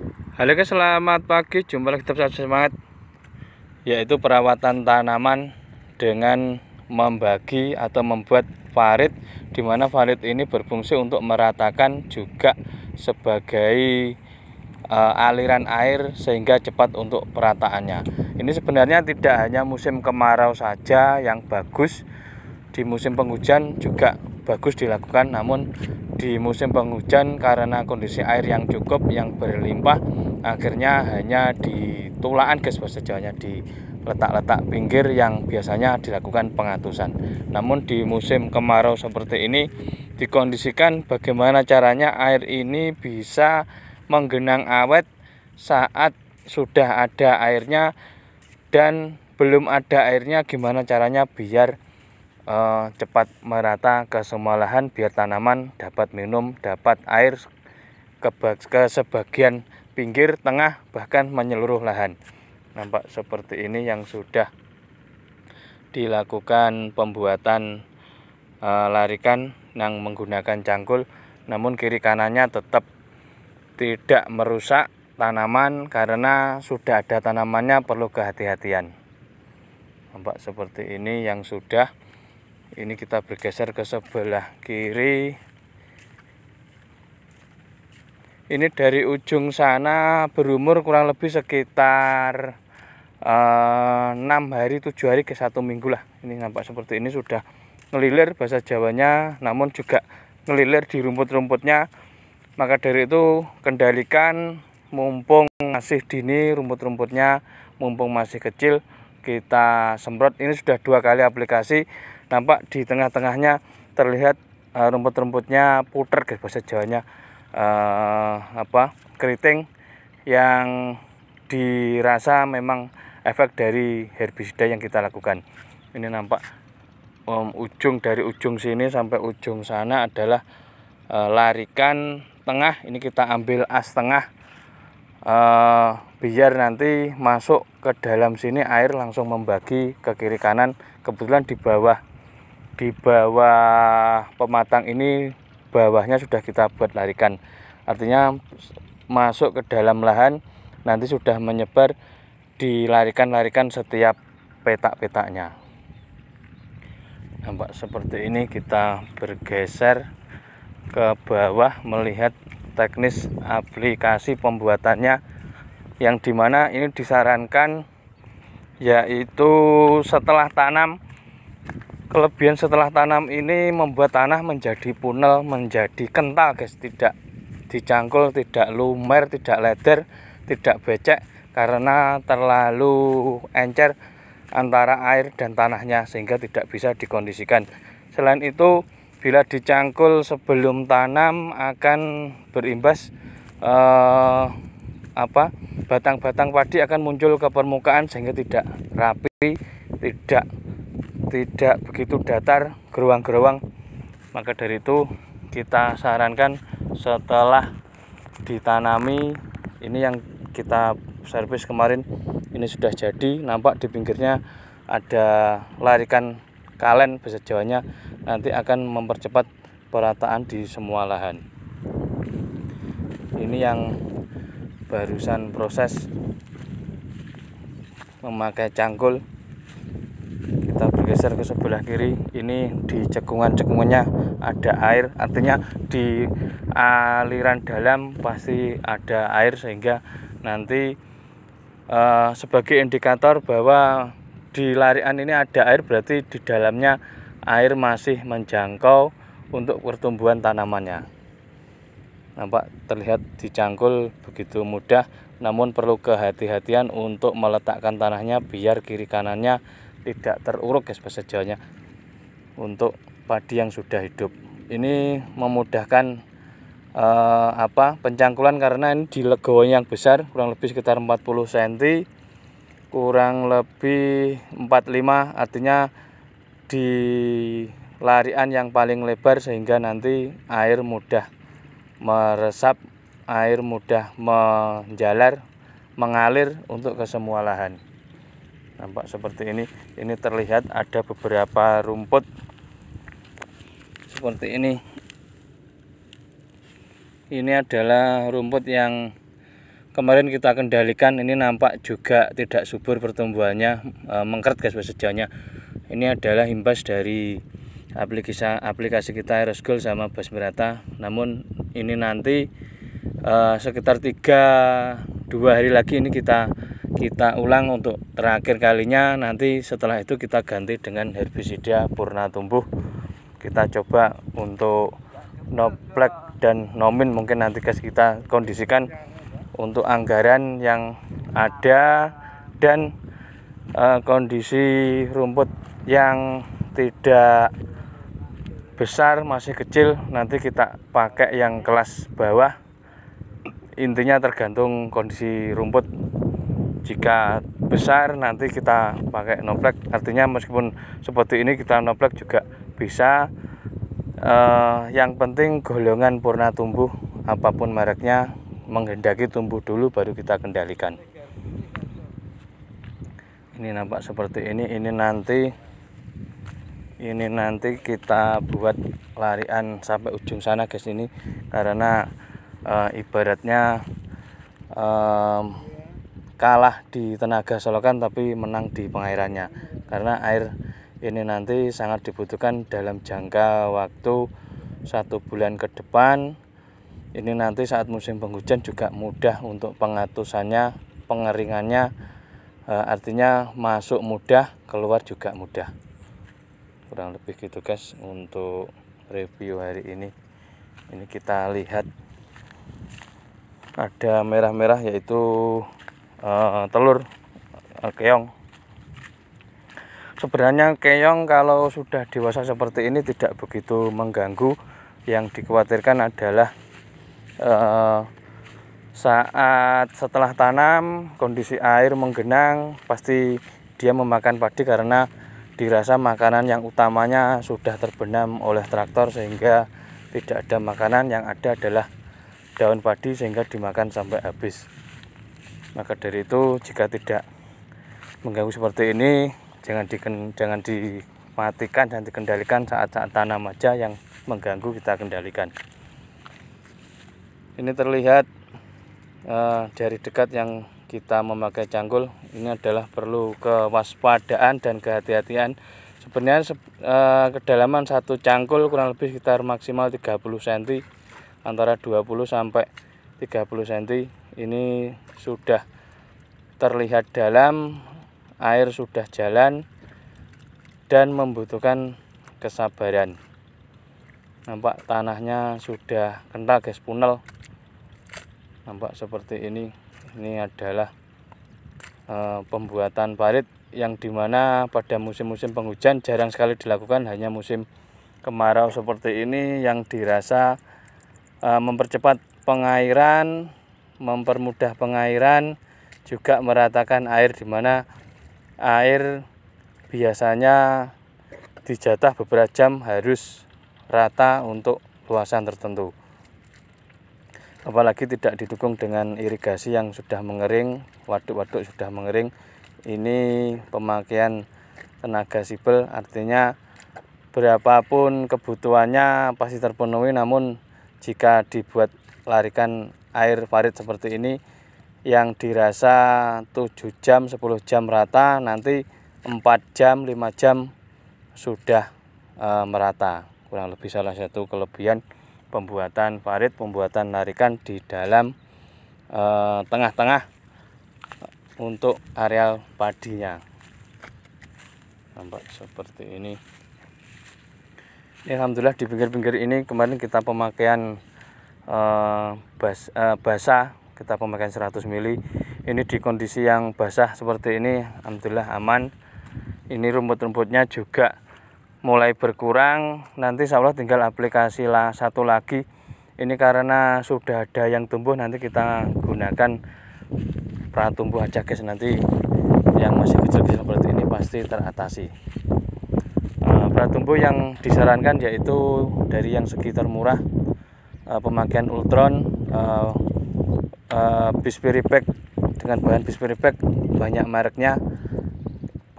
Halo guys, selamat pagi. Jumpa lagi tetap semangat, yaitu perawatan tanaman dengan membagi atau membuat varit, di mana varit ini berfungsi untuk meratakan juga sebagai aliran air sehingga cepat untuk perataannya. Ini sebenarnya tidak hanya musim kemarau saja yang bagus, di musim penghujan juga bagus dilakukan, namun di musim penghujan karena kondisi air yang cukup, yang berlimpah, akhirnya hanya ditulakan guys, bahasa Jawanya, di letak-letak pinggir yang biasanya dilakukan pengatusan. Namun di musim kemarau seperti ini dikondisikan bagaimana caranya air ini bisa menggenang awet saat sudah ada airnya, dan belum ada airnya gimana caranya biar cepat merata ke semua lahan, biar tanaman dapat minum, dapat air ke sebagian pinggir, tengah, bahkan menyeluruh lahan. Nampak seperti ini yang sudah dilakukan pembuatan larikan yang menggunakan cangkul, namun kiri kanannya tetap tidak merusak tanaman karena sudah ada tanamannya, perlu kehati-hatian. Nampak seperti ini yang sudah. Ini kita bergeser ke sebelah kiri. Ini dari ujung sana berumur kurang lebih sekitar 6 hari 7 hari ke 1 minggu lah. Ini nampak seperti ini sudah ngelilir, bahasa Jawanya, namun juga ngelilir di rumput-rumputnya. Maka dari itu kendalikan, mumpung masih dini rumput-rumputnya, mumpung masih kecil, kita semprot. Ini sudah 2 kali aplikasi. Nampak di tengah-tengahnya terlihat rumput-rumputnya puter guys, bahasa Jawanya, keriting, yang dirasa memang efek dari herbisida yang kita lakukan. Ini nampak ujung, dari ujung sini sampai ujung sana adalah larikan tengah. Ini kita ambil as tengah, biar nanti masuk ke dalam sini air langsung membagi ke kiri kanan. Kebetulan di bawah pematang ini, bawahnya sudah kita buat larikan, artinya masuk ke dalam lahan nanti sudah menyebar di larikan-larikan setiap petak-petaknya. Nampak seperti ini. Kita bergeser ke bawah melihat teknis aplikasi pembuatannya, yang dimana ini disarankan yaitu setelah tanam. Kelebihan setelah tanam ini membuat tanah menjadi punel, menjadi kental guys, tidak dicangkul, tidak lumer, tidak leder, tidak becek karena terlalu encer antara air dan tanahnya, sehingga tidak bisa dikondisikan. Selain itu, bila dicangkul sebelum tanam akan berimbas batang-batang padi akan muncul ke permukaan sehingga tidak rapi, tidak begitu datar, gerowang-gerowang. Maka dari itu kita sarankan setelah ditanami, ini yang kita servis kemarin, ini sudah jadi. Nampak di pinggirnya ada larikan kalen, bahasa Jawanya, nanti akan mempercepat perataan di semua lahan. Ini yang barusan proses memakai cangkul. Kita bergeser ke sebelah kiri. Ini di cekungan-cekungannya ada air, artinya di aliran dalam pasti ada air, sehingga nanti sebagai indikator bahwa di larian ini ada air, berarti di dalamnya air masih menjangkau untuk pertumbuhan tanamannya. Nampak terlihat dicangkul begitu mudah, namun perlu kehati-hatian untuk meletakkan tanahnya biar kiri kanannya tidak teruruk guys, bahasa Jawanya, untuk padi yang sudah hidup. Ini memudahkan pencangkulan karena ini di legowo yang besar, kurang lebih sekitar 40 cm, kurang lebih 45, artinya di larian yang paling lebar, sehingga nanti air mudah meresap, air mudah menjalar, mengalir untuk ke semua lahan. Nampak seperti ini. Ini terlihat ada beberapa rumput seperti ini. Ini adalah rumput yang kemarin kita kendalikan, ini nampak juga tidak subur pertumbuhannya, mengkeret guys bahasa Jawanya. Ini adalah imbas dari aplikasi kita Aerosgol sama Basmirata. Namun ini nanti sekitar 2 hari lagi ini kita ulang untuk terakhir kalinya. Nanti setelah itu kita ganti dengan herbisida purna tumbuh. Kita coba untuk Noplek dan Nomin, mungkin nanti guys kita kondisikan untuk anggaran yang ada dan kondisi rumput yang tidak besar, masih kecil, nanti kita pakai yang kelas bawah. Intinya tergantung kondisi rumput. Jika besar nanti kita pakai Noplek, artinya meskipun seperti ini kita Noplek juga bisa. Yang penting golongan purna tumbuh apapun mereknya menghendaki tumbuh dulu baru kita kendalikan. Ini nampak seperti ini. Ini nanti kita buat larian sampai ujung sana guys, ini karena ibaratnya kalah di tenaga solokan tapi menang di pengairannya, karena air ini nanti sangat dibutuhkan dalam jangka waktu 1 bulan ke depan. Ini nanti saat musim penghujan juga mudah untuk pengatusannya, pengeringannya, artinya masuk mudah, keluar juga mudah. Kurang lebih gitu guys untuk review hari ini. Ini kita lihat ada merah-merah, yaitu telur keong. Sebenarnya keong kalau sudah dewasa seperti ini tidak begitu mengganggu. Yang dikhawatirkan adalah saat setelah tanam kondisi air menggenang, pasti dia memakan padi karena dirasa makanan yang utamanya sudah terbenam oleh traktor sehingga tidak ada makanan, yang ada adalah daun padi sehingga dimakan sampai habis. Maka dari itu jika tidak mengganggu seperti ini, jangan dimatikan dan dikendalikan. Saat tanam aja yang mengganggu kita kendalikan. Ini terlihat dari dekat yang kita memakai cangkul. Ini adalah perlu kewaspadaan dan kehati-hatian. Sebenarnya kedalaman satu cangkul kurang lebih sekitar maksimal 30 cm, antara 20 sampai 30 cm. Ini sudah terlihat dalam, air sudah jalan dan membutuhkan kesabaran. Nampak tanahnya sudah kental guys, punel. Nampak seperti ini. Ini adalah pembuatan parit yang dimana pada musim-musim penghujan jarang sekali dilakukan, hanya musim kemarau seperti ini yang dirasa mempercepat pengairan, mempermudah pengairan, juga meratakan air, dimana air biasanya dijatah beberapa jam harus rata untuk luasan tertentu. Apalagi tidak didukung dengan irigasi yang sudah mengering, waduk-waduk sudah mengering. Ini pemakaian tenaga sipil, artinya berapapun kebutuhannya pasti terpenuhi. Namun jika dibuat larikan air parit seperti ini yang dirasa 7 jam 10 jam rata, nanti 4 jam 5 jam sudah merata. Kurang lebih salah satu kelebihan pembuatan parit, pembuatan larikan di dalam tengah-tengah untuk areal padinya. Nampak seperti ini. Alhamdulillah di pinggir-pinggir ini kemarin kita pemakaian basah, kita pemakaian 100 mili. Ini di kondisi yang basah seperti ini, alhamdulillah aman. Ini rumput-rumputnya juga mulai berkurang. Nanti insya Allah tinggal aplikasi satu lagi. Ini karena sudah ada yang tumbuh, nanti kita gunakan pratumbuh aja guys. Nanti yang masih kecil-kecil seperti ini pasti teratasi. Pratumbuh yang disarankan yaitu dari yang segi termurah, pemakaian Ultron, Bispiripek dengan bahan Bispiripek banyak mereknya.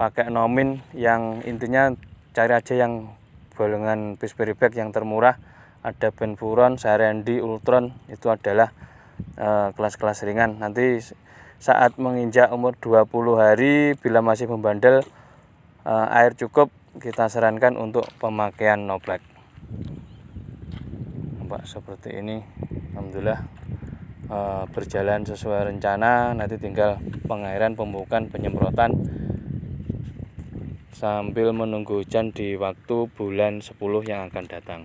Pakai Nomin, yang intinya cari aja yang golongan Bispiripek yang termurah. Ada Benfuron, Sarendi, Ultron, itu adalah kelas-kelas ringan. Nanti saat menginjak umur 20 hari bila masih membandel, air cukup, kita sarankan untuk pemakaian Noblak. Nampak seperti ini. Alhamdulillah berjalan sesuai rencana. Nanti tinggal pengairan, pemupukan, penyemprotan sambil menunggu hujan di waktu bulan 10 yang akan datang.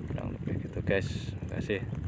Kurang lebih gitu guys. Terima kasih.